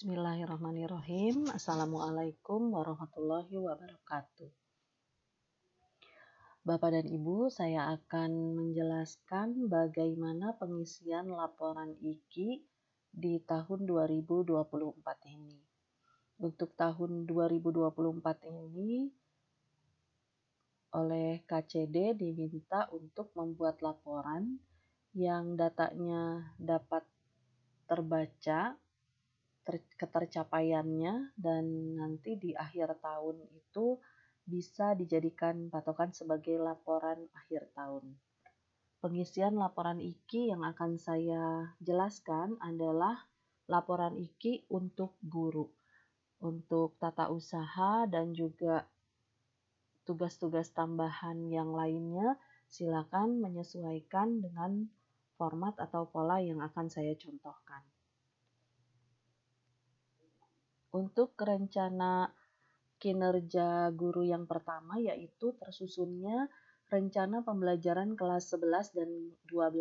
Bismillahirrahmanirrahim. Assalamualaikum warahmatullahi wabarakatuh. Bapak dan Ibu, saya akan menjelaskan bagaimana pengisian laporan IKI di tahun 2024 ini. Untuk tahun 2024 ini, oleh KCD diminta untuk membuat laporan yang datanya dapat terbaca, ketercapaiannya, dan nanti di akhir tahun itu bisa dijadikan patokan sebagai laporan akhir tahun. Pengisian laporan IKI yang akan saya jelaskan adalah laporan IKI untuk guru, untuk tata usaha dan juga tugas-tugas tambahan yang lainnya. Silakan menyesuaikan dengan format atau pola yang akan saya contohkan. Untuk rencana kinerja guru yang pertama yaitu tersusunnya rencana pembelajaran kelas 11 dan 12.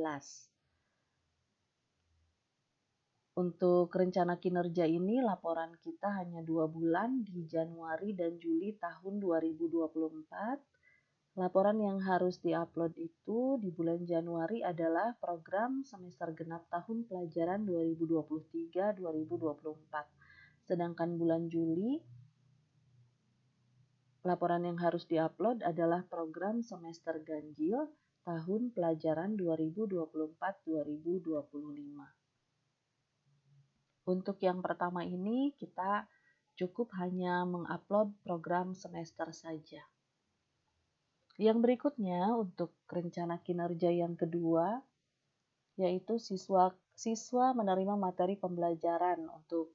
Untuk rencana kinerja ini laporan kita hanya 2 bulan di Januari dan Juli tahun 2024. Laporan yang harus diupload itu di bulan Januari adalah program semester genap tahun pelajaran 2023-2024. Sedangkan bulan Juli, laporan yang harus diupload adalah program semester ganjil tahun pelajaran 2024-2025. Untuk yang pertama ini, kita cukup hanya mengupload program semester saja. Yang berikutnya, untuk rencana kinerja yang kedua, yaitu siswa menerima materi pembelajaran. Untuk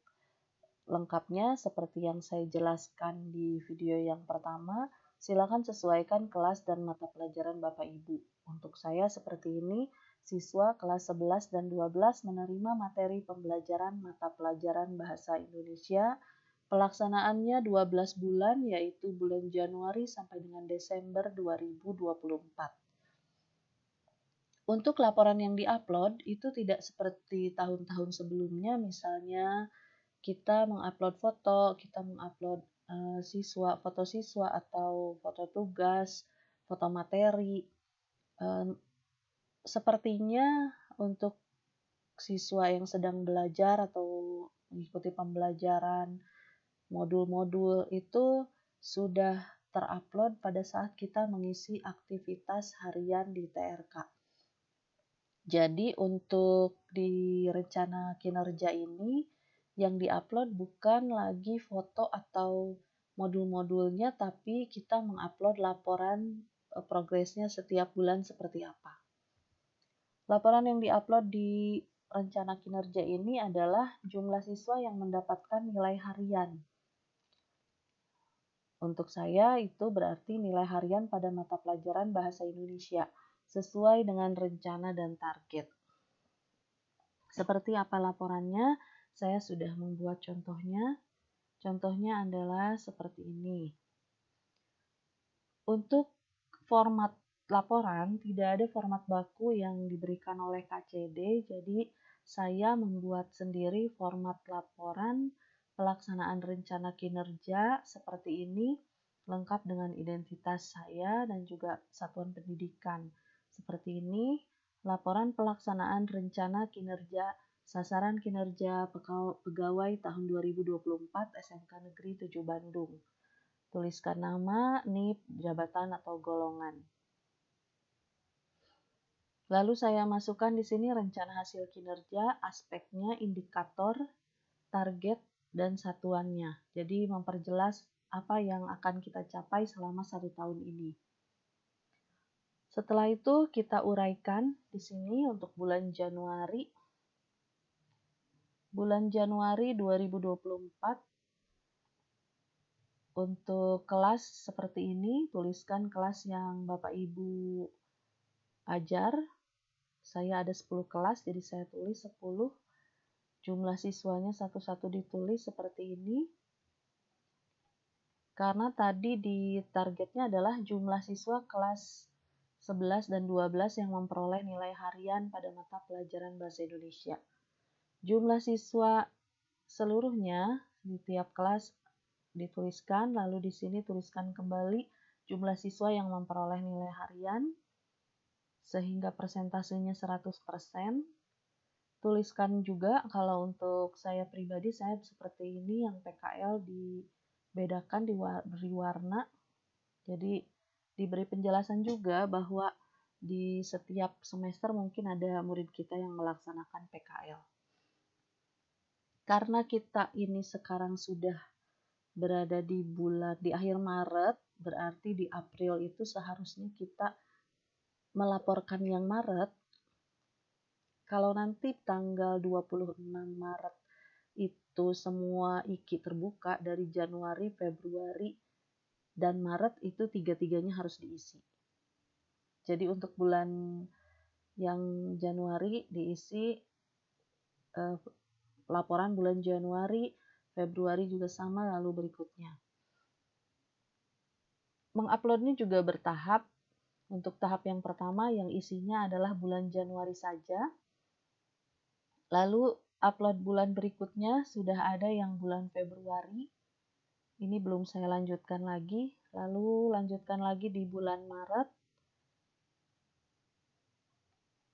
lengkapnya seperti yang saya jelaskan di video yang pertama, silakan sesuaikan kelas dan mata pelajaran Bapak Ibu. Untuk saya seperti ini, siswa kelas 11 dan 12 menerima materi pembelajaran mata pelajaran Bahasa Indonesia. Pelaksanaannya 12 bulan, yaitu bulan Januari sampai dengan Desember 2024. Untuk laporan yang diupload itu tidak seperti tahun-tahun sebelumnya, misalnya kita mengupload foto, kita mengupload foto siswa atau foto tugas, foto materi. Sepertinya untuk siswa yang sedang belajar atau mengikuti pembelajaran modul-modul itu sudah terupload pada saat kita mengisi aktivitas harian di TRK. Jadi untuk di rencana kinerja ini, yang diupload bukan lagi foto atau modul-modulnya, tapi kita mengupload laporan progresnya setiap bulan seperti apa. Laporan yang diupload di rencana kinerja ini adalah jumlah siswa yang mendapatkan nilai harian. Untuk saya itu berarti nilai harian pada mata pelajaran Bahasa Indonesia sesuai dengan rencana dan target. Seperti apa laporannya? Saya sudah membuat contohnya. Contohnya adalah seperti ini. Untuk format laporan, tidak ada format baku yang diberikan oleh KCD, jadi saya membuat sendiri format laporan pelaksanaan rencana kinerja seperti ini, lengkap dengan identitas saya dan juga satuan pendidikan. Seperti ini, laporan pelaksanaan rencana kinerja sasaran kinerja pegawai tahun 2024 SMK Negeri 7 Bandung. Tuliskan nama, NIP, jabatan atau golongan. Lalu saya masukkan di sini rencana hasil kinerja, aspeknya, indikator, target, dan satuannya. Jadi memperjelas apa yang akan kita capai selama 1 tahun ini. Setelah itu kita uraikan di sini untuk bulan Januari. Bulan Januari 2024 untuk kelas seperti ini, tuliskan kelas yang Bapak Ibu ajar. Saya ada 10 kelas, jadi saya tulis 10. Jumlah siswanya satu-satu ditulis seperti ini. Karena tadi di targetnya adalah jumlah siswa kelas 11 dan 12 yang memperoleh nilai harian pada mata pelajaran Bahasa Indonesia. Jumlah siswa seluruhnya di tiap kelas dituliskan, lalu di sini tuliskan kembali jumlah siswa yang memperoleh nilai harian sehingga persentasenya 100%. Tuliskan juga kalau untuk saya pribadi, saya seperti ini, yang PKL dibedakan, diberi warna. Jadi diberi penjelasan juga bahwa di setiap semester mungkin ada murid kita yang melaksanakan PKL. Karena kita ini sekarang sudah berada di akhir Maret, berarti di April itu seharusnya kita melaporkan yang Maret. Kalau nanti tanggal 26 Maret itu semua IKI terbuka dari Januari, Februari, dan Maret, itu tiga-tiganya harus diisi. Jadi untuk bulan yang Januari diisi laporan bulan Januari, Februari juga sama, lalu berikutnya. Menguploadnya juga bertahap. Untuk tahap yang pertama yang isinya adalah bulan Januari saja. Lalu upload bulan berikutnya sudah ada yang bulan Februari. Ini belum saya lanjutkan lagi. Lalu lanjutkan lagi di bulan Maret.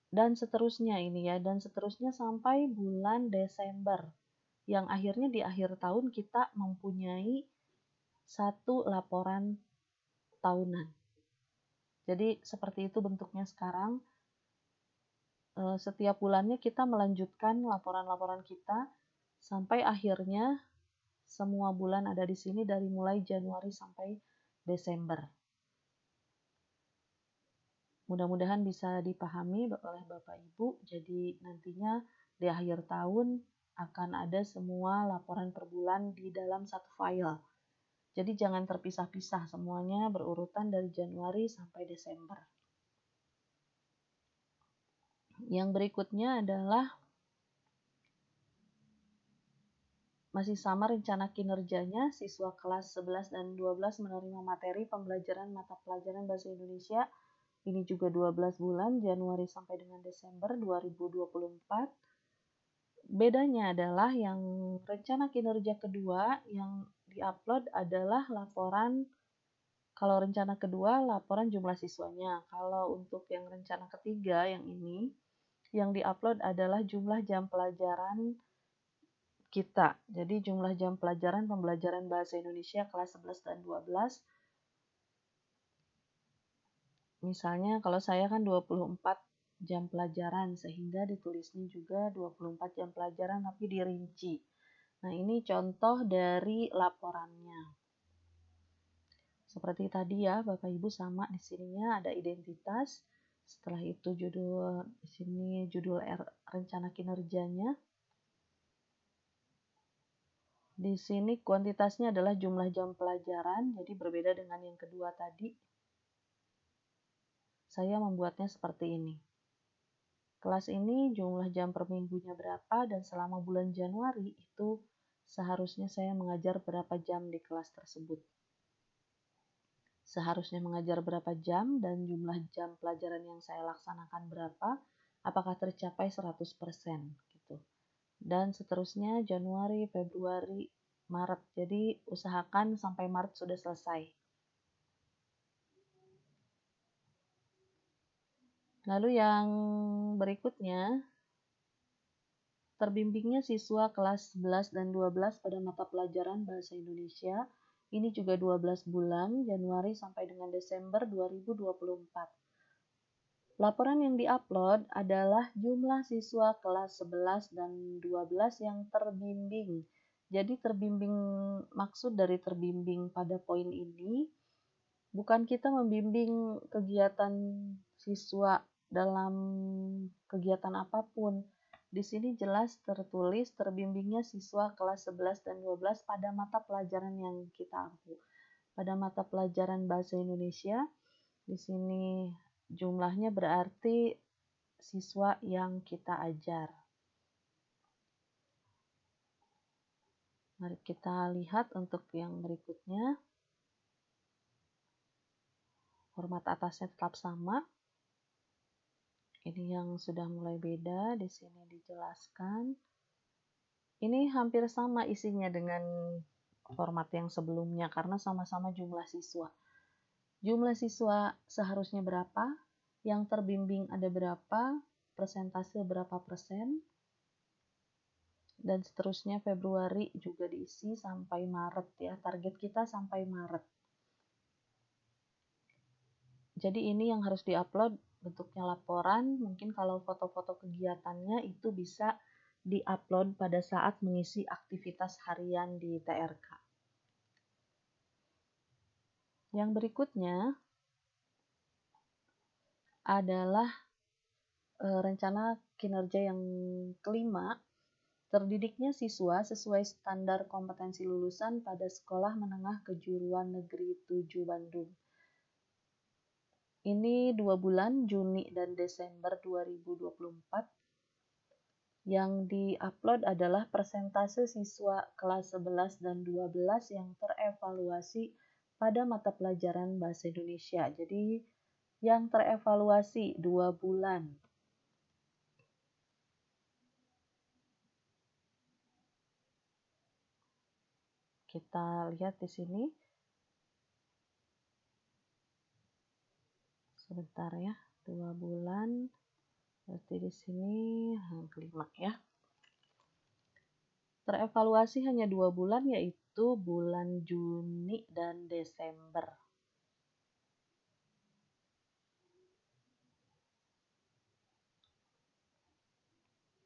Dan seterusnya ini ya. Dan seterusnya sampai bulan Desember. Yang akhirnya di akhir tahun kita mempunyai satu laporan tahunan. Jadi seperti itu bentuknya sekarang. Setiap bulannya kita melanjutkan laporan-laporan kita sampai akhirnya semua bulan ada di sini dari mulai Januari sampai Desember. Mudah-mudahan bisa dipahami oleh Bapak Ibu. Jadi nantinya di akhir tahun akan ada semua laporan per bulan di dalam satu file. Jadi jangan terpisah-pisah, semuanya berurutan dari Januari sampai Desember. Yang berikutnya adalah masih sama rencana kinerjanya. Siswa kelas 11 dan 12 menerima materi pembelajaran mata pelajaran Bahasa Indonesia. Ini juga 12 bulan, Januari sampai dengan Desember 2024. Bedanya adalah yang rencana kinerja kedua yang diupload adalah laporan. Kalau rencana kedua, laporan jumlah siswanya. Kalau untuk yang rencana ketiga, yang ini, yang diupload adalah jumlah jam pelajaran kita. Jadi jumlah jam pelajaran pembelajaran Bahasa Indonesia kelas 11 dan 12. Misalnya kalau saya kan 24 jam pelajaran, sehingga ditulisnya juga 24 jam pelajaran tapi dirinci. Nah, ini contoh dari laporannya. Seperti tadi ya, Bapak Ibu, sama di sininya ada identitas. Setelah itu judul, di sini judul rencana kinerjanya. Di sini kuantitasnya adalah jumlah jam pelajaran, jadi berbeda dengan yang kedua tadi. Saya membuatnya seperti ini. Kelas ini jumlah jam per minggunya berapa, dan selama bulan Januari itu seharusnya saya mengajar berapa jam di kelas tersebut. Seharusnya mengajar berapa jam dan jumlah jam pelajaran yang saya laksanakan berapa, apakah tercapai 100% gitu. Dan seterusnya Januari, Februari, Maret. Jadi usahakan sampai Maret sudah selesai. Lalu yang berikutnya, terbimbingnya siswa kelas 11 dan 12 pada mata pelajaran Bahasa Indonesia. Ini juga 12 bulan, Januari sampai dengan Desember 2024. Laporan yang diupload adalah jumlah siswa kelas 11 dan 12 yang terbimbing. Jadi terbimbing, maksud dari terbimbing pada poin ini, bukan kita membimbing kegiatan siswa dalam kegiatan apapun. Di sini jelas tertulis terbimbingnya siswa kelas 11 dan 12 pada mata pelajaran yang kita ampu. Pada mata pelajaran Bahasa Indonesia, di sini jumlahnya berarti siswa yang kita ajar. Mari kita lihat untuk yang berikutnya. Format atasnya tetap sama. Ini yang sudah mulai beda, di sini dijelaskan. Ini hampir sama isinya dengan format yang sebelumnya karena sama-sama jumlah siswa. Jumlah siswa seharusnya berapa, yang terbimbing ada berapa, persentase berapa persen, dan seterusnya. Februari juga diisi sampai Maret ya, target kita sampai Maret. Jadi ini yang harus diupload bentuknya laporan. Mungkin kalau foto-foto kegiatannya itu bisa diupload pada saat mengisi aktivitas harian di TRK. Yang berikutnya adalah rencana kinerja yang kelima. Terdidiknya siswa sesuai standar kompetensi lulusan pada Sekolah Menengah Kejuruan Negeri 7 Bandung. Ini 2 bulan, Juni dan Desember 2024. Yang diupload adalah persentase siswa kelas 11 dan 12 yang terevaluasi pada mata pelajaran Bahasa Indonesia. Jadi yang terevaluasi 2 bulan. Kita lihat di sini. Sebentar ya, 2 bulan. Berarti di sini kelima ya. Terevaluasi hanya 2 bulan, yaitu bulan Juni dan Desember.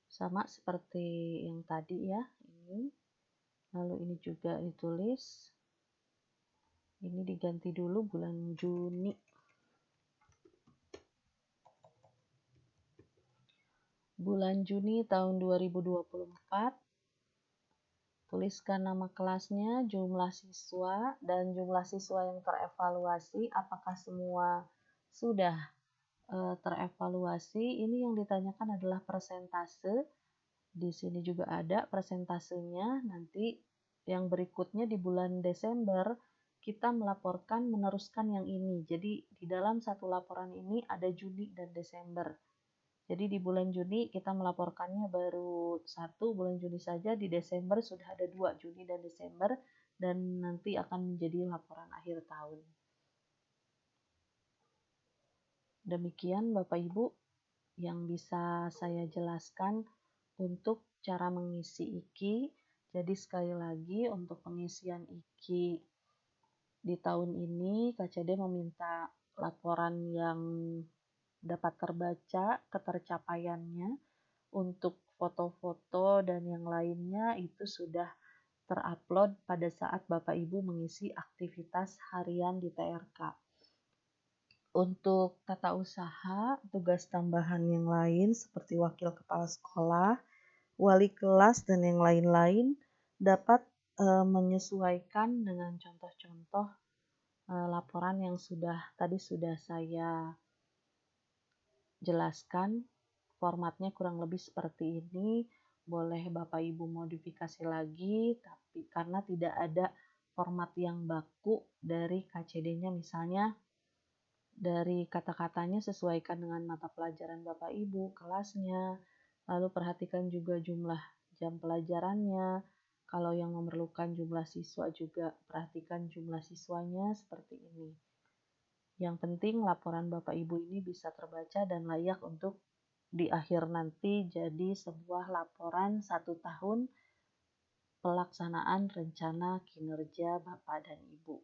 Sama seperti yang tadi ya, ini. Lalu ini juga ditulis. Ini diganti dulu bulan Juni. Bulan Juni tahun 2024. Tuliskan nama kelasnya, jumlah siswa, dan jumlah siswa yang terevaluasi. Apakah semua sudah terevaluasi? Ini yang ditanyakan adalah persentase. Di sini juga ada persentasenya. Nanti yang berikutnya di bulan Desember kita melaporkan meneruskan yang ini. Jadi di dalam satu laporan ini ada Juni dan Desember. Jadi di bulan Juni kita melaporkannya baru 1 bulan Juni saja, di Desember sudah ada 2, Juni dan Desember, dan nanti akan menjadi laporan akhir tahun. Demikian Bapak Ibu yang bisa saya jelaskan untuk cara mengisi IKI. Jadi sekali lagi untuk pengisian IKI di tahun ini KCD meminta laporan yang dapat terbaca ketercapaiannya. Untuk foto-foto dan yang lainnya itu sudah terupload pada saat Bapak Ibu mengisi aktivitas harian di TRK. Untuk tata usaha, tugas tambahan yang lain seperti wakil kepala sekolah, wali kelas, dan yang lain-lain dapat menyesuaikan dengan contoh-contoh laporan yang tadi sudah saya jelaskan. Formatnya kurang lebih seperti ini. Boleh Bapak Ibu modifikasi lagi, tapi karena tidak ada format yang baku dari KCD-nya, misalnya dari kata-katanya sesuaikan dengan mata pelajaran Bapak Ibu, kelasnya, lalu perhatikan juga jumlah jam pelajarannya. Kalau yang memerlukan jumlah siswa juga perhatikan jumlah siswanya seperti ini. Yang penting laporan Bapak Ibu ini bisa terbaca dan layak untuk di akhir nanti jadi sebuah laporan 1 tahun pelaksanaan rencana kinerja Bapak dan Ibu.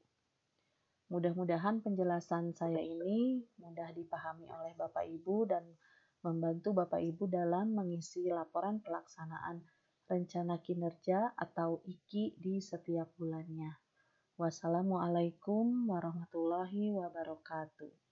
Mudah-mudahan penjelasan saya ini mudah dipahami oleh Bapak Ibu dan membantu Bapak Ibu dalam mengisi laporan pelaksanaan rencana kinerja atau IKI di setiap bulannya. Wassalamualaikum warahmatullahi wabarakatuh.